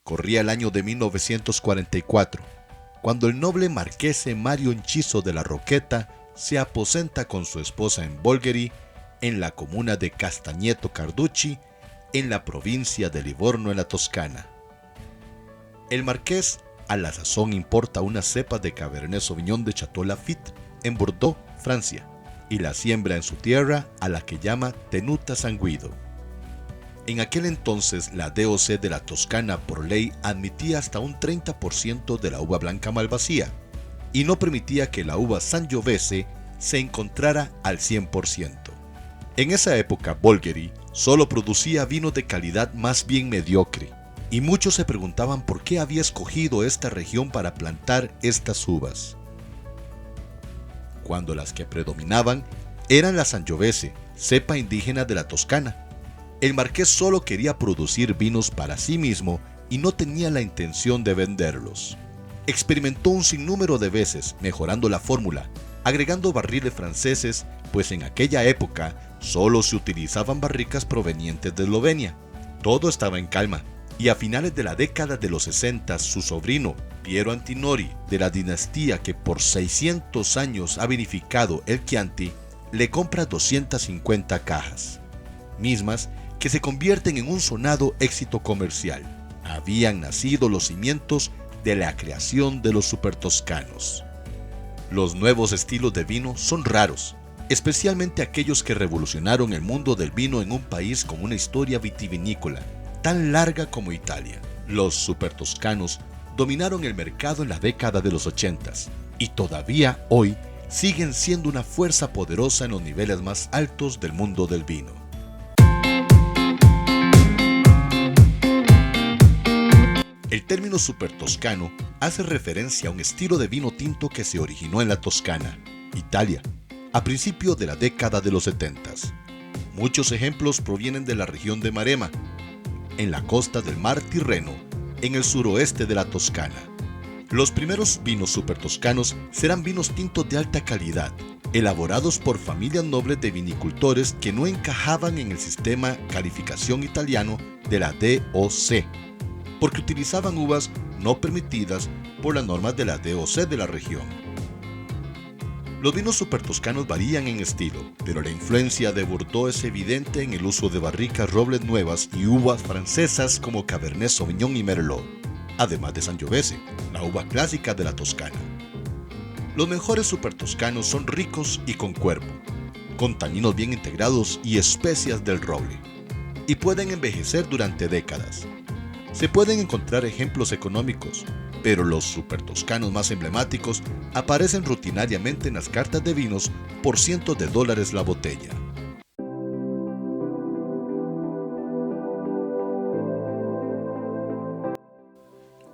Corría el año de 1944, cuando el noble marquese Mario Enciso de la Roqueta se aposenta con su esposa en Bolgheri, en la comuna de Castagneto Carducci, en la provincia de Livorno, en la Toscana. El marqués a la sazón importa una cepa de Cabernet Sauvignon de Château Lafite en Bordeaux, Francia, y la siembra en su tierra, a la que llama Tenuta Sanguido. En aquel entonces la DOC de la Toscana por ley admitía hasta un 30% de la uva blanca malvasía y no permitía que la uva Sangiovese se encontrara al 100%. En esa época Bolgheri solo producía vino de calidad más bien mediocre y muchos se preguntaban por qué había escogido esta región para plantar estas uvas, cuando las que predominaban eran la Sangiovese, cepa indígena de la Toscana. El marqués solo quería producir vinos para sí mismo y no tenía la intención de venderlos. Experimentó un sinnúmero de veces mejorando la fórmula, agregando barriles franceses, pues en aquella época solo se utilizaban barricas provenientes de Eslovenia. Todo estaba en calma, y a finales de la década de los 60, su sobrino, Piero Antinori, de la dinastía que por 600 años ha vinificado el Chianti, le compra 250 cajas, mismas que se convierten en un sonado éxito comercial. Habían nacido los cimientos de la creación de los supertoscanos. Los nuevos estilos de vino son raros, especialmente aquellos que revolucionaron el mundo del vino en un país con una historia vitivinícola tan larga como Italia. Los supertoscanos dominaron el mercado en la década de los 80 y todavía hoy siguen siendo una fuerza poderosa en los niveles más altos del mundo del vino. El término supertoscano hace referencia a un estilo de vino tinto que se originó en la Toscana, Italia, a principios de la década de los 70. Muchos ejemplos provienen de la región de Maremma, en la costa del mar Tirreno, en el suroeste de la Toscana. Los primeros vinos supertoscanos serán vinos tintos de alta calidad, elaborados por familias nobles de vinicultores que no encajaban en el sistema calificación italiano de la DOC, porque utilizaban uvas no permitidas por las normas de la DOC de la región. Los vinos supertoscanos varían en estilo, pero la influencia de Bordeaux es evidente en el uso de barricas robles nuevas y uvas francesas como Cabernet Sauvignon y Merlot, además de Sangiovese, la uva clásica de la Toscana. Los mejores supertoscanos son ricos y con cuerpo, con taninos bien integrados y especias del roble, y pueden envejecer durante décadas. Se pueden encontrar ejemplos económicos, pero los supertoscanos más emblemáticos aparecen rutinariamente en las cartas de vinos por cientos de dólares la botella.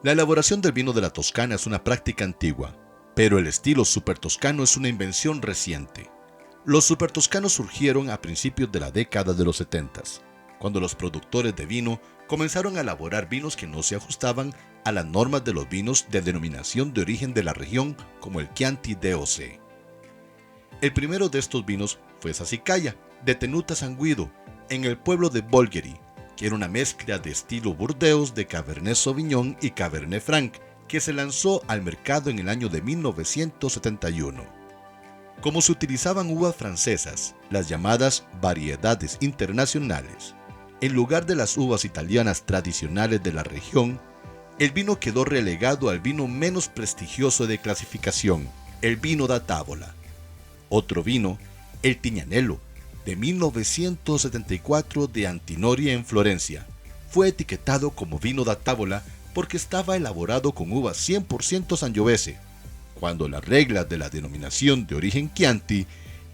La elaboración del vino de la Toscana es una práctica antigua, pero el estilo supertoscano es una invención reciente. Los supertoscanos surgieron a principios de la década de los 70, cuando los productores de vino comenzaron a elaborar vinos que no se ajustaban a las normas de los vinos de denominación de origen de la región, como el Chianti DOC. El primero de estos vinos fue Sassicaia, de Tenuta Sanguido, en el pueblo de Bolgheri, que era una mezcla de estilo Burdeos de Cabernet Sauvignon y Cabernet Franc, que se lanzó al mercado en el año de 1971. Como se utilizaban uvas francesas, las llamadas variedades internacionales, en lugar de las uvas italianas tradicionales de la región, el vino quedó relegado al vino menos prestigioso de clasificación, el vino da Tavola. Otro vino, el Tignanello, de 1974 de Antinori en Florencia, fue etiquetado como vino da Tavola porque estaba elaborado con uvas 100% Sangiovese, cuando las reglas de la denominación de origen Chianti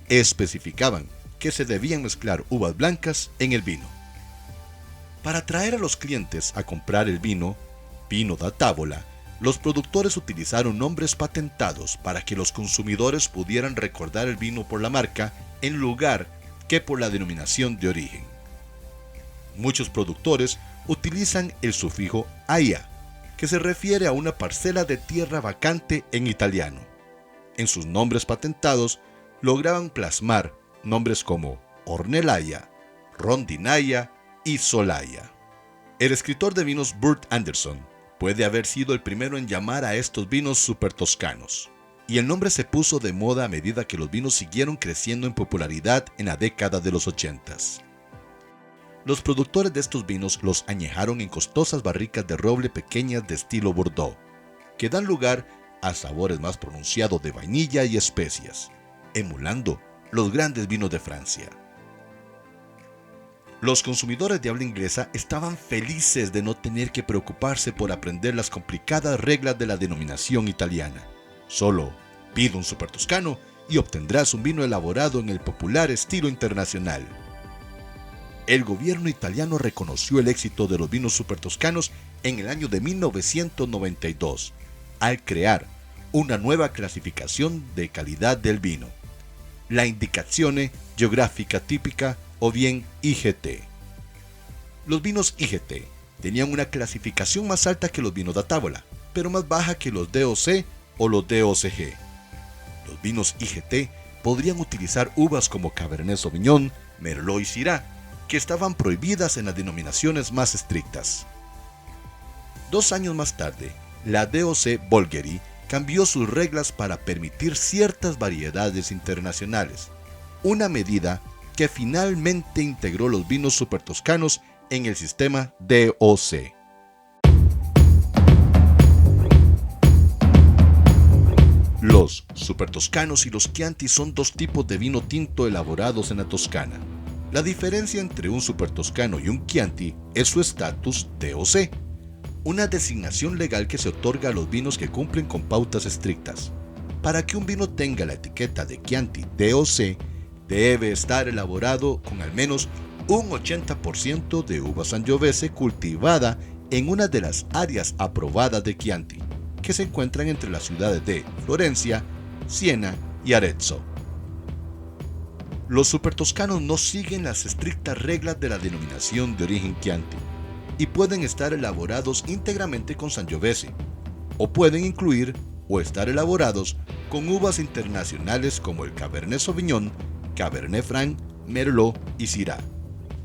especificaban que se debían mezclar uvas blancas en el vino. Para atraer a los clientes a comprar el vino da Tavola, los productores utilizaron nombres patentados para que los consumidores pudieran recordar el vino por la marca en lugar que por la denominación de origen. Muchos productores utilizan el sufijo aia, que se refiere a una parcela de tierra vacante en italiano. En sus nombres patentados lograban plasmar nombres como Ornellaia, Rondinaia y Solaia. El escritor de vinos Burt Anderson puede haber sido el primero en llamar a estos vinos super toscanos, y el nombre se puso de moda a medida que los vinos siguieron creciendo en popularidad en la década de los 80s. Los productores de estos vinos los añejaron en costosas barricas de roble pequeñas de estilo Bordeaux, que dan lugar a sabores más pronunciados de vainilla y especias, emulando los grandes vinos de Francia. Los consumidores de habla inglesa estaban felices de no tener que preocuparse por aprender las complicadas reglas de la denominación italiana. Solo pide un super toscano y obtendrás un vino elaborado en el popular estilo internacional. El gobierno italiano reconoció el éxito de los vinos super toscanos en el año de 1992, al crear una nueva clasificación de calidad del vino, la Indicazione Geografica Tipica o bien IGT. Los vinos IGT tenían una clasificación más alta que los vinos de tábola, pero más baja que los DOC o los DOCG. Los vinos IGT podrían utilizar uvas como Cabernet Sauvignon, Merlot y Syrah, que estaban prohibidas en las denominaciones más estrictas. 2 años más tarde, la DOC Bolgheri cambió sus reglas para permitir ciertas variedades internacionales, una medida que finalmente integró los vinos super toscanos en el sistema DOC. Los super toscanos y los Chianti son 2 tipos de vino tinto elaborados en la Toscana. La diferencia entre un super toscano y un Chianti es su estatus DOC, una designación legal que se otorga a los vinos que cumplen con pautas estrictas. Para que un vino tenga la etiqueta de Chianti DOC, debe estar elaborado con al menos un 80% de uva Sangiovese cultivada en una de las áreas aprobadas de Chianti, que se encuentran entre las ciudades de Florencia, Siena y Arezzo. Los supertoscanos no siguen las estrictas reglas de la denominación de origen Chianti y pueden estar elaborados íntegramente con Sangiovese, o pueden incluir o estar elaborados con uvas internacionales como el Cabernet Sauvignon, Cabernet Franc, Merlot y Syrah.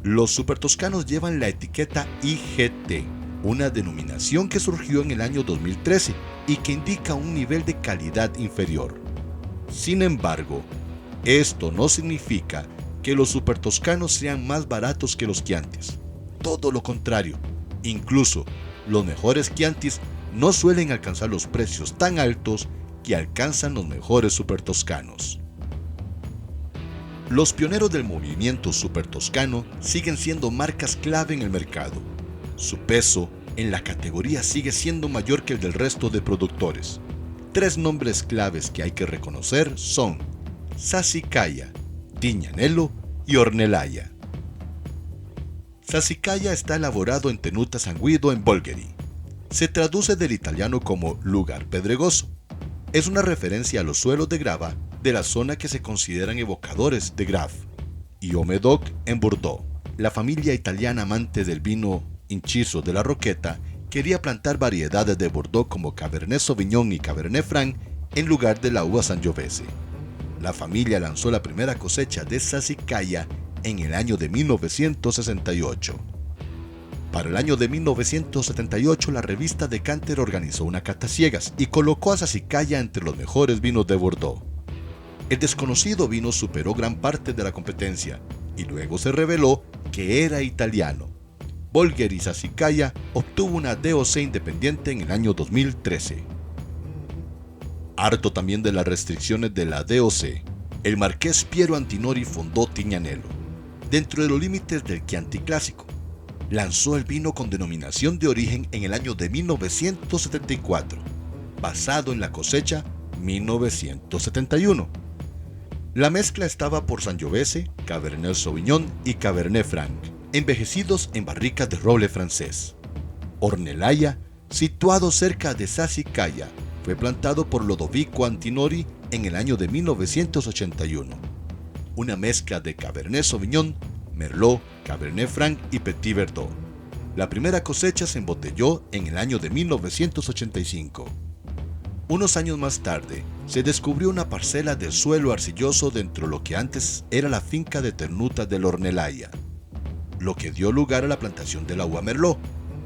Los supertoscanos llevan la etiqueta IGT, una denominación que surgió en el año 2013 y que indica un nivel de calidad inferior. Sin embargo, esto no significa que los supertoscanos sean más baratos que los Chiantis. Todo lo contrario, incluso los mejores Chiantis no suelen alcanzar los precios tan altos que alcanzan los mejores supertoscanos. Los pioneros del movimiento supertoscano siguen siendo marcas clave en el mercado. Su peso en la categoría sigue siendo mayor que el del resto de productores. 3 nombres claves que hay que reconocer son Sassicaia, Tignanello y Ornellaia. Sassicaia está elaborado en Tenuta San Guido en Bolgheri. Se traduce del italiano como lugar pedregoso. Es una referencia a los suelos de grava de la zona que se consideran evocadores de Grave y Haut-Médoc en Bordeaux. La familia italiana amante del vino inciso de la Roqueta quería plantar variedades de Bordeaux como Cabernet Sauvignon y Cabernet Franc en lugar de la uva Sangiovese. La familia lanzó la primera cosecha de Sassicaia en el año de 1968. Para el año de 1978, la revista Decanter organizó una cata ciegas y colocó a Sassicaia entre los mejores vinos de Bordeaux. El desconocido vino superó gran parte de la competencia y luego se reveló que era italiano. Bolgheri Sassicaia obtuvo una DOC independiente en el año 2013. Harto también de las restricciones de la DOC, el marqués Piero Antinori fundó Tignanello, dentro de los límites del Chianti clásico. Lanzó el vino con denominación de origen en el año de 1974, basado en la cosecha 1971. La mezcla estaba por Sangiovese, Cabernet Sauvignon y Cabernet Franc, envejecidos en barricas de roble francés. Ornellaia, situado cerca de Sassicaia, fue plantado por Lodovico Antinori en el año de 1981. Una mezcla de Cabernet Sauvignon, Merlot, Cabernet Franc y Petit Verdot. La primera cosecha se embotelló en el año de 1985. Unos años más tarde, se descubrió una parcela de suelo arcilloso dentro de lo que antes era la finca de Tenuta de Ornellaia, lo que dio lugar a la plantación de la uva Merlot,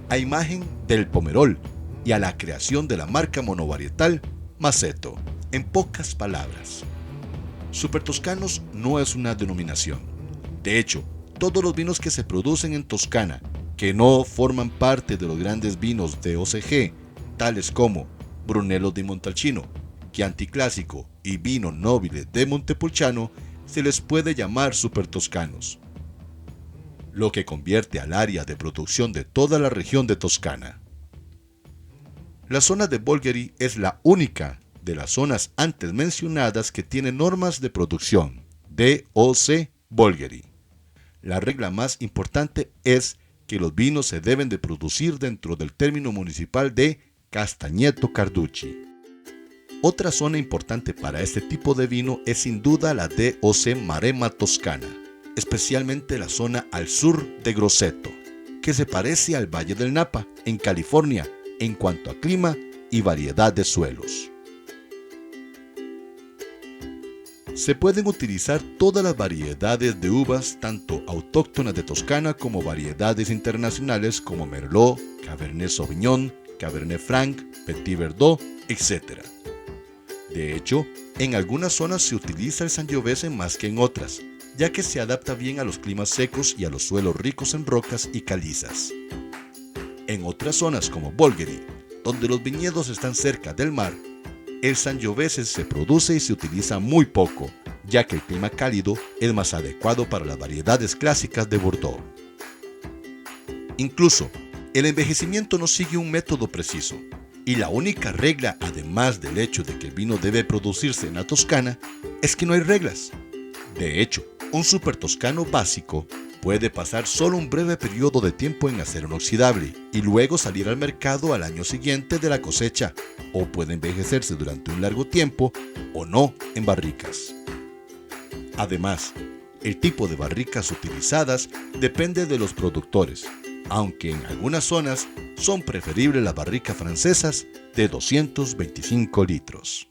a imagen del Pomerol y a la creación de la marca monovarietal Maceto. En pocas palabras, Super Toscanos no es una denominación. De hecho, todos los vinos que se producen en Toscana, que no forman parte de los grandes vinos de OCG, tales como Brunello di Montalcino, Chianti Clásico y Vino Nobile de Montepulciano, se les puede llamar Super Toscanos, lo que convierte al área de producción de toda la región de Toscana. La zona de Bolgheri es la única de las zonas antes mencionadas que tiene normas de producción, DOC Bolgheri. La regla más importante es que los vinos se deben de producir dentro del término municipal de Castagneto Carducci. Otra zona importante para este tipo de vino es sin duda la DOC Maremma Toscana, especialmente la zona al sur de Grosseto, que se parece al Valle del Napa, en California, en cuanto a clima y variedad de suelos. Se pueden utilizar todas las variedades de uvas, tanto autóctonas de Toscana como variedades internacionales como Merlot, Cabernet Sauvignon, Cabernet Franc, Petit Verdot, etc. De hecho, en algunas zonas se utiliza el Sangiovese más que en otras, ya que se adapta bien a los climas secos y a los suelos ricos en rocas y calizas. En otras zonas como Bolgheri, donde los viñedos están cerca del mar, el Sangiovese se produce y se utiliza muy poco, ya que el clima cálido es más adecuado para las variedades clásicas de Bordeaux. Incluso, el envejecimiento no sigue un método preciso, y la única regla, además del hecho de que el vino debe producirse en la Toscana, es que no hay reglas. De hecho, un Super Toscano básico puede pasar solo un breve periodo de tiempo en acero inoxidable y luego salir al mercado al año siguiente de la cosecha, o puede envejecerse durante un largo tiempo o no en barricas. Además, el tipo de barricas utilizadas depende de los productores, aunque en algunas zonas son preferibles las barricas francesas de 225 litros.